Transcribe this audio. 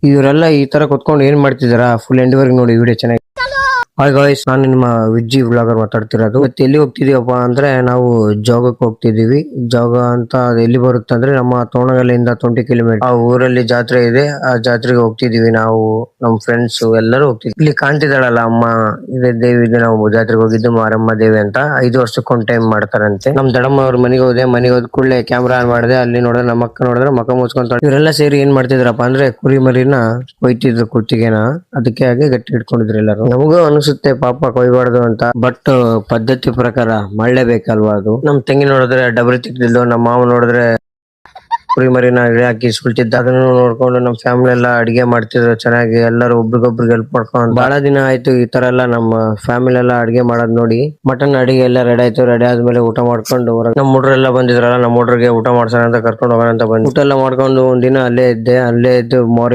ಇವರೆಲ್ಲ ಈ ತರ ಕುತ್ಕೊಂಡು ಏನ್ ಮಾಡ್ತಿದಾರಾ ಫುಲ್ ಎಂಡ್ ವರ್ಗ್ ನೋಡಿ ವಿಡಿಯೋ ಚೆನ್ನಾಗಿ. ಹಾಯ್ ಗಾಯ್ಸ್, ನಾನು ನಿಮ್ಮ ವಿಜ್ಜಿ ವ್ಲಾಗರ್ ಮಾತಾಡ್ತಿರೋದು. ಮತ್ತೆ ಎಲ್ಲಿ ಹೋಗ್ತಿದೀವಪ್ಪ ಅಂದ್ರೆ ನಾವು ಜೋಗಕ್ಕೆ ಹೋಗ್ತಿದೀವಿ. ಜೋಗ ಅಂತ ಅದು ಎಲ್ಲಿ ಬರುತ್ತೆ ಅಂದ್ರೆ ನಮ್ಮ ತೋರಣಗಲ್ಲಿಂದ 20 ಕಿಲೋಮೀಟರ್. ಆ ಊರಲ್ಲಿ ಜಾತ್ರೆ ಇದೆ, ಆ ಜಾತ್ರೆಗೆ ಹೋಗ್ತಿದೀವಿ ನಾವು, ನಮ್ಮ ಫ್ರೆಂಡ್ಸ್ ಎಲ್ಲರೂ ಹೋಗ್ತಿದ್ವಿ. ಇಲ್ಲಿ ಕಾಣ್ತಿದ್ದಾಳಲ್ಲ ಅಮ್ಮ, ಇದೇ ದೇವಿಗೆ ನಾವು ಜಾತ್ರೆಗೆ ಹೋಗಿದ್ದು, ಮಾರಮ್ಮ ದೇವಿ ಅಂತ. 5 ವರ್ಷಕ್ಕೊಂದ್ ಟೈಮ್ ಮಾಡ್ತಾರಂತೆ. ನಮ್ ದಡಮ್ಮ ಅವ್ರ ಮನೆಗೆ ಹೋದೆ, ಮನೆಗೆ ಹೋದ್ ಕೂಡಲೇ ಕ್ಯಾಮ್ರಾ ಆನ್ ಮಾಡಿದೆ. ಅಲ್ಲಿ ನೋಡಿದ್ರೆ ನಮ್ಮ ಅಕ್ಕ ನೋಡಿದ್ರೆ ಮಕ್ಕ ಮುಚ್ಕೊಂತ ಇವರೆಲ್ಲ ಸೇರಿ ಏನ್ ಮಾಡ್ತಿದ್ರಪ್ಪ ಅಂದ್ರೆ ಕುರಿ ಮರಿನ ಕೊಯ್ತಿದ್ರು ಕುತ್ತಿಗೆನ. ಅದಕ್ಕೆ ಹಾಗೆ ಗಟ್ಟಿ ಹಿಡ್ಕೊಂಡಿದ್ರು ಎಲ್ಲರೂ. ನಮಗೂ ಅನಿಸುತ್ತೆ ಪಾಪ ಕೊಯ್ಬಾರ್ದು ಅಂತ, ಬಟ್ ಪದ್ಧತಿ ಪ್ರಕಾರ ಮಾಡ್ಲೇಬೇಕಲ್ವಾ ಅದು. ನಮ್ ತಂಗಿ ನೋಡಿದ್ರೆ ಡಬರಿ ತಿಕ್ತಿದ್ಲು, ನಮ್ಮ ಮಾವ ನೋಡಿದ್ರೆ ಕುರಿ ಮರಿನ ಇಳಿ ಹಾಕಿ ಸುಳ್ತಿದ್ದ. ಅದನ್ನು ನೋಡ್ಕೊಂಡು ನಮ್ ಫ್ಯಾಮಿಲಿ ಎಲ್ಲ ಅಡಿಗೆ ಮಾಡ್ತಿದ್ರು ಚೆನ್ನಾಗಿ. ಎಲ್ಲರೂ ಒಬ್ರಿಗೊಬ್ರಿಗೆ ಹೆಲ್ಪ್ ಮಾಡ್ಕೊಂಡು ಬಹಳ ದಿನ ಆಯ್ತು ಈ ತರ ಎಲ್ಲ ನಮ್ಮ ಫ್ಯಾಮಿಲಿ ಎಲ್ಲ ಅಡಿಗೆ ಮಾಡೋದ್ ನೋಡಿ. ಮಟನ್ ಅಡಿಗೆ ಎಲ್ಲ ರೆಡಿ ಆಯ್ತು. ರೆಡಿ ಆದ್ಮೇಲೆ ಊಟ ಮಾಡ್ಕೊಂಡು ನಮ್ಮ ಹುಡ್ರೆಲ್ಲ ಬಂದಿದ್ರಲ್ಲ, ನಮ್ಮ ಹುಡ್ರಿಗೆ ಊಟ ಮಾಡ್ಸೋಣ ಅಂತ ಕರ್ಕೊಂಡು ಹೋಗೋಣ ಅಂತ ಬಂದು ಊಟ ಎಲ್ಲ ಮಾಡ್ಕೊಂಡು ಒಂದಿನ ಅಲ್ಲೇ ಇದ್ದೆ. ಅಲ್ಲೇ ಇದ್ದು ಮಾರ್ನಿಂಗ್